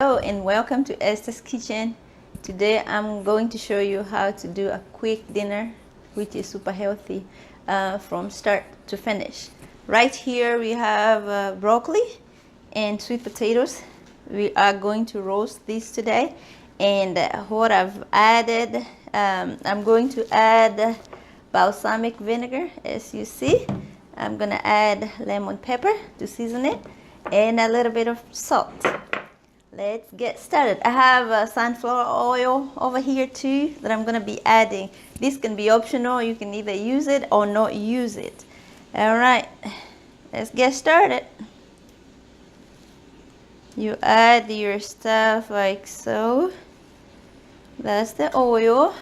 Hello and welcome to Esther's Kitchen. Today I'm going to show you how to do a quick dinner which is super healthy from start to finish. Right here we have broccoli and sweet potatoes. We are going to roast these today, and what I've added, I'm going to add balsamic vinegar. As you see, I'm gonna add lemon pepper to season it and a little bit of salt. Let's get started. I have sunflower oil over here too that I'm going to be adding. This can be optional. You can either use it or not use it. All right, let's get started. You add your stuff like so. That's the oil.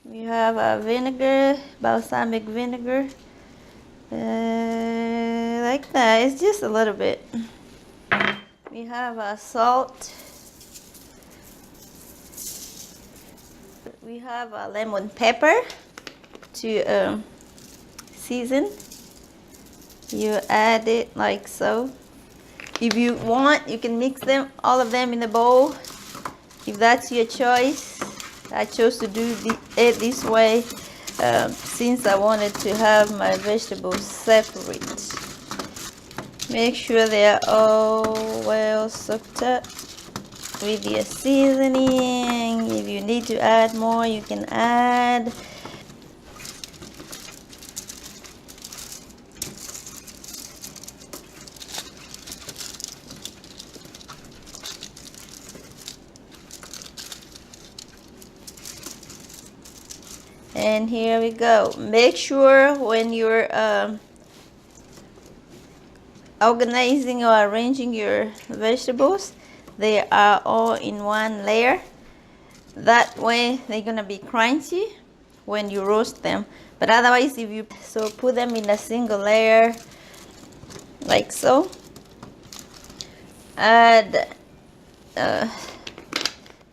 You have a vinegar, balsamic vinegar, like that. It's just a little bit. We have salt. We have a lemon pepper to season. You add it like so. If you want, you can mix them, all of them in a bowl. If that's your choice. I chose to do it this way since I wanted to have my vegetables separate. Make sure they are all well soaked up with your seasoning. If you need to add more, you can add. And here we go. Make sure when you're organizing or arranging your vegetables, they are all in one layer. That way they're gonna be crunchy when you roast them. But otherwise, if you put them in a single layer like so. I'll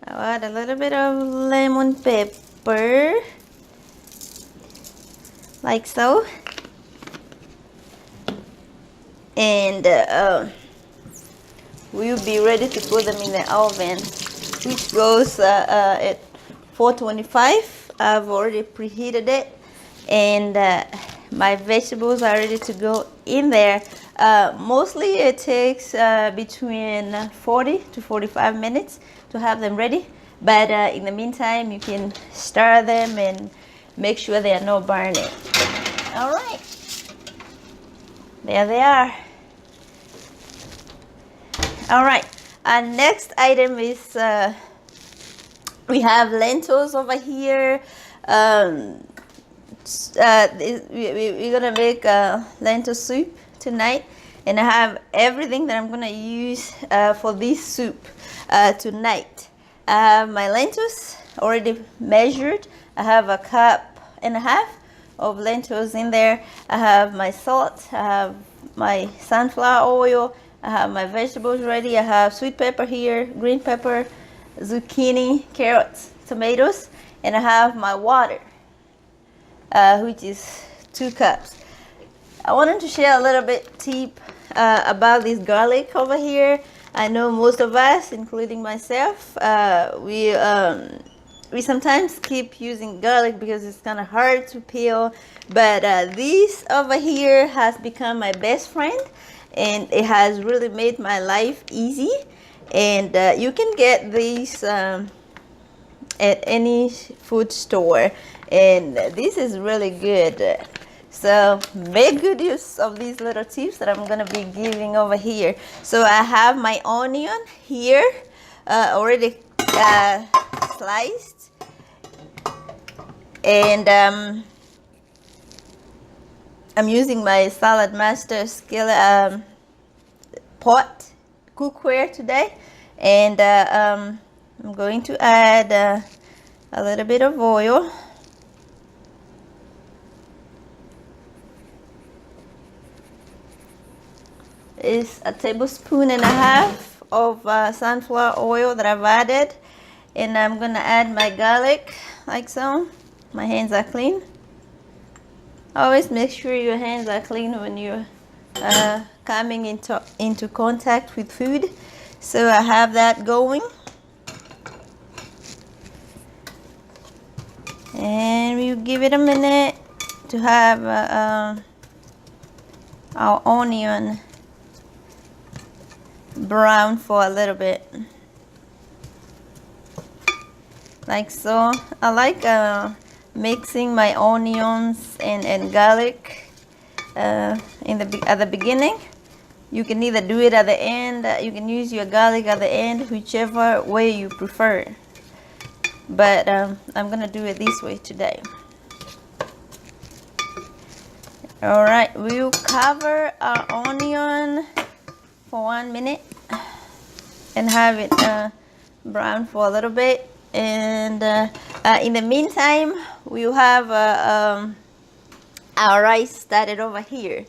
add a little bit of lemon pepper like so. And we'll be ready to put them in the oven, which goes at 425. I've already preheated it, and my vegetables are ready to go in there. Mostly it takes between 40 to 45 minutes to have them ready, but in the meantime you can stir them and make sure they are not burning. All right, there they are. All right, our next item is we have lentils over here. We're gonna make lentil soup tonight, and I have everything that I'm gonna use for this soup tonight. I have my lentils already measured. I have 1.5 cups of lentils in there. I have my salt. I have my sunflower oil. I have my vegetables ready. I have sweet pepper here, green pepper, zucchini, carrots, tomatoes, and I have my water, which is 2 cups. I wanted to share a little bit tip about this garlic over here. I know most of us, including myself, we sometimes keep using garlic because it's kind of hard to peel, but this over here has become my best friend, and it has really made my life easy. And you can get these at any food store, and this is really good. So make good use of these little tips that I'm gonna be giving over here. So I have my onion here already sliced, and I'm using my Salad Master skillet pot cookware today, and I'm going to add a little bit of oil. It's 1.5 tablespoons of sunflower oil that I've added, and I'm gonna add my garlic like so. My hands are clean. Always make sure your hands are clean when you're coming into contact with food. So I have that going. And we'll give it a minute to have our onion brown for a little bit, like so. I like mixing my onions and garlic at the beginning. You can either do it at the end, you can use your garlic at the end, whichever way you prefer. But I'm gonna do it this way today. All right, we'll cover our onion for 1 minute and have it brown for a little bit. And in the meantime, we'll have our rice started over here.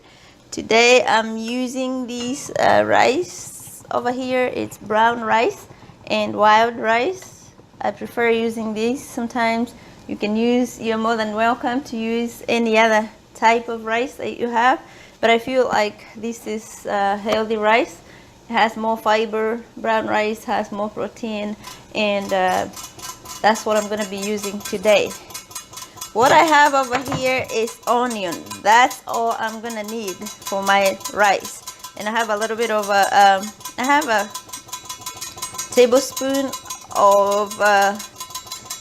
Today I'm using this rice over here. It's brown rice and wild rice. I prefer using this. Sometimes you're more than welcome to use any other type of rice that you have, but I feel like this is healthy rice. It has more fiber. Brown rice has more protein, and that's what I'm going to be using today. What I have over here is onion. That's all I'm going to need for my rice. And I have a little bit of I have a tablespoon of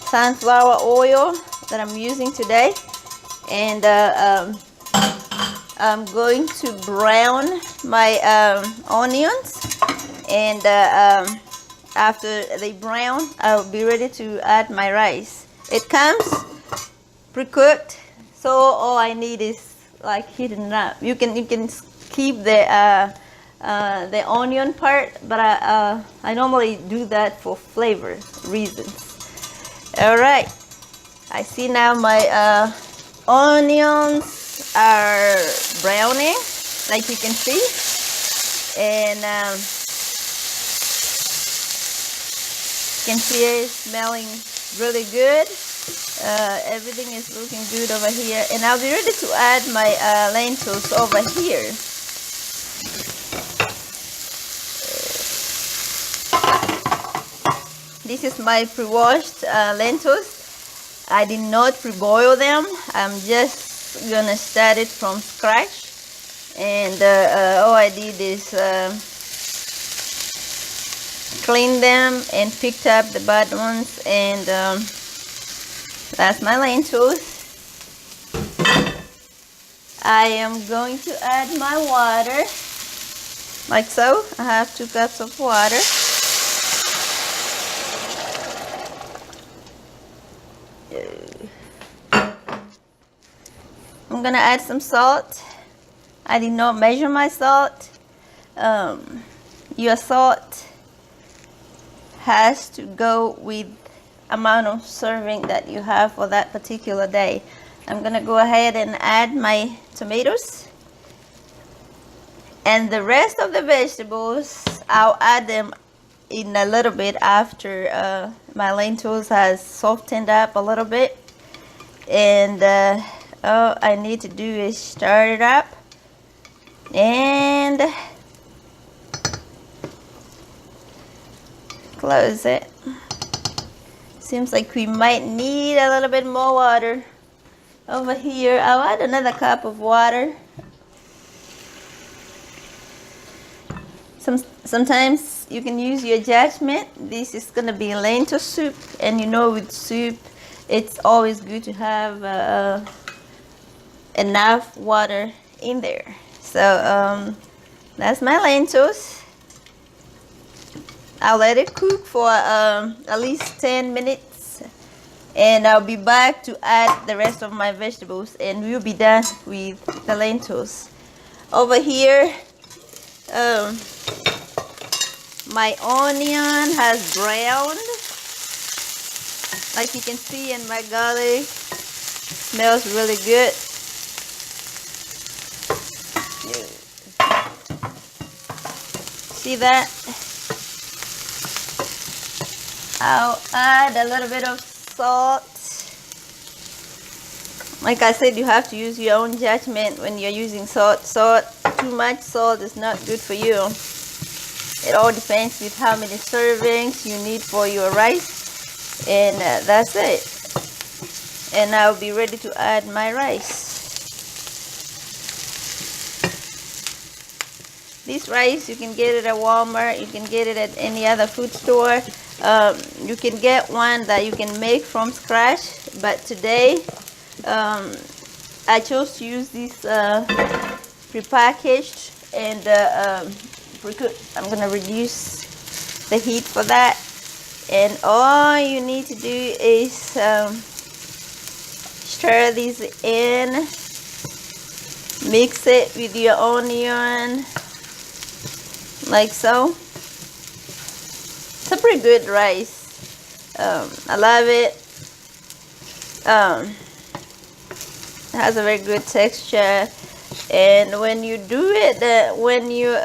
sunflower oil that I'm using today. And I'm going to brown my onions, and after they brown, I'll be ready to add my rice. It comes pre-cooked, so all I need is like heating it up. You can keep the onion part, but I normally do that for flavor reasons. All right, I see now my onions are browning, like you can see, and you can see it smelling really good. Everything is looking good over here, and I'll be ready to add my lentils over here. This is my pre-washed lentils. I did not pre-boil them. I'm just gonna start it from scratch, and all I did is clean them and picked up the bad ones, and that's my lentils. I am going to add my water, like so. I have 2 cups of water. I'm gonna add some salt. I did not measure my salt. Your salt has to go with amount of serving that you have for that particular day. I'm gonna go ahead and add my tomatoes, and the rest of the vegetables I'll add them in a little bit after my lentils has softened up a little bit. And all I need to do is stir it up and close it. Seems like we might need a little bit more water. Over here, I'll add another cup of water. Sometimes you can use your judgment. This is gonna be lentil soup, and you know with soup, it's always good to have enough water in there. So that's my lentils. I'll let it cook for at least 10 minutes, and I'll be back to add the rest of my vegetables, and we'll be done with the lentils. Over here, my onion has browned, like you can see, and my garlic smells really good. See that? I'll add a little bit of salt. Like I said, you have to use your own judgment when you're using salt. Too much salt is not good for you. It all depends with how many servings you need for your rice, and that's it. And I'll be ready to add my rice. This rice, you can get it at Walmart, you can get it at any other food store. You can get one that you can make from scratch, but today I chose to use this prepackaged, and I'm gonna reduce the heat for that. And all you need to do is stir this in, mix it with your onion like so. It's a pretty good rice. I love it. It has a very good texture, and when you do it, when you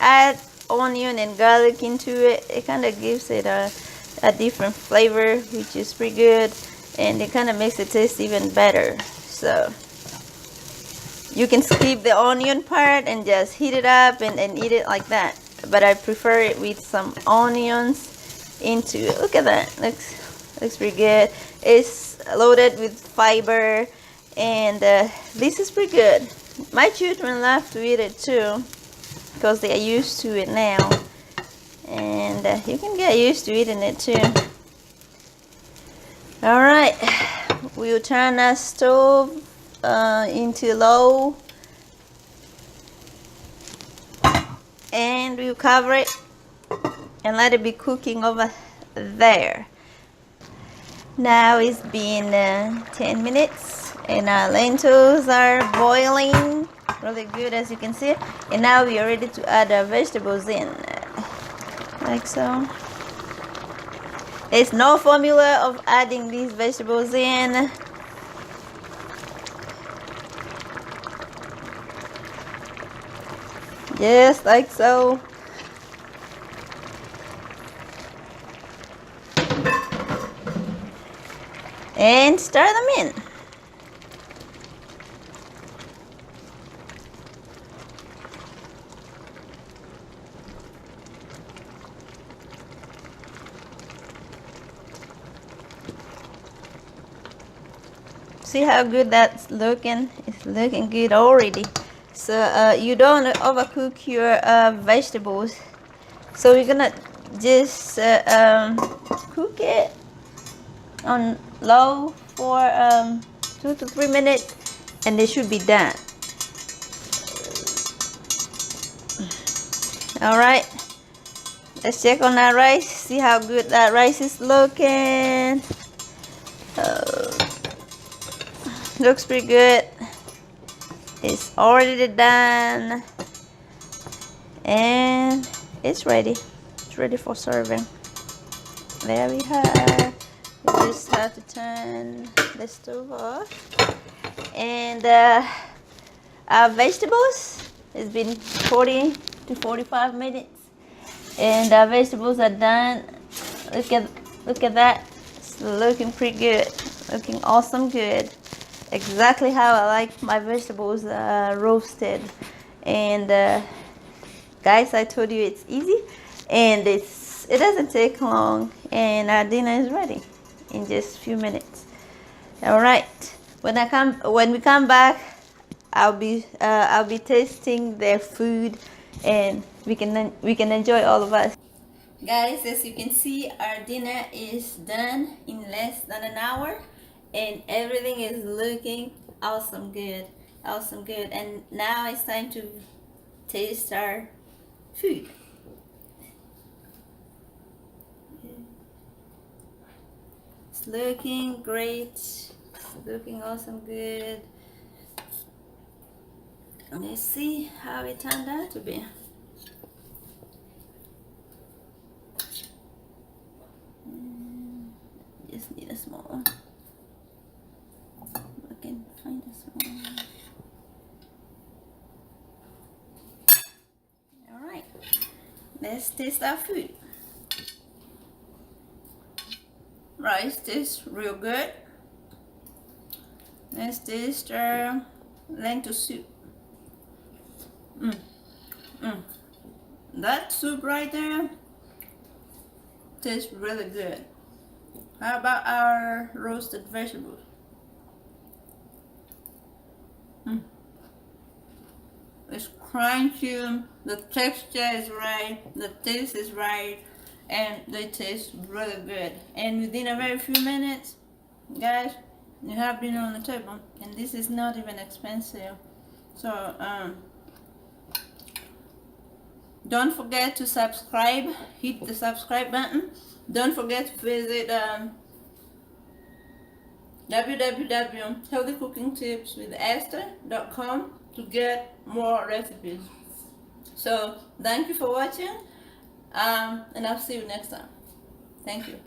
add onion and garlic into it, it kind of gives it a different flavor, which is pretty good, and it kind of makes it taste even better. So you can skip the onion part and just heat it up and eat it like that, but I prefer it with some onions into it. Look at that, looks pretty good. It's loaded with fiber, and this is pretty good. My children love to eat it too because they are used to it now, and you can get used to eating it too. All right, we'll turn our stove into low, and we'll cover it and let it be cooking over there. Now it's been 10 minutes, and our lentils are boiling really good, as you can see. And now we are ready to add our vegetables in, like so. There's no formula of adding these vegetables in. Just like so. And stir them in. See how good that's looking? It's looking good already. So you don't overcook your vegetables. So we're gonna just cook it on low for 2 to 3 minutes, and they should be done. All right, let's check on that rice, see how good that rice is looking. Looks pretty good. It's already done, and it's ready. It's ready for serving. There we have. We just have to turn the stove off, and our vegetables, it's been 40 to 45 minutes, and our vegetables are done. Look at that. It's looking pretty good, looking awesome good, exactly how I like my vegetables roasted. And guys, I told you it's easy, and it doesn't take long, and our dinner is ready in just a few minutes. All right, when we come back, I'll be tasting their food, and we can enjoy, all of us. Guys, as you can see, our dinner is done in less than an hour, and everything is looking awesome good, awesome good. And now it's time to taste our food. It's looking great. It's looking awesome good. Let's see how it turned out to be. Just need a small one. I can find a small one. All right, let's taste our food. Rice tastes real good. Let's taste lentil soup. That soup right there tastes really good. How about our roasted vegetables? It's crunchy, the texture is right, the taste is right, and they taste really good. And within a very few minutes, guys, you have dinner on the table, and this is not even expensive. So don't forget to subscribe. Hit the subscribe button. Don't forget to visit www.healthycookingtipswithesther.com to get more recipes. So thank you for watching, and I'll see you next time. Thank you.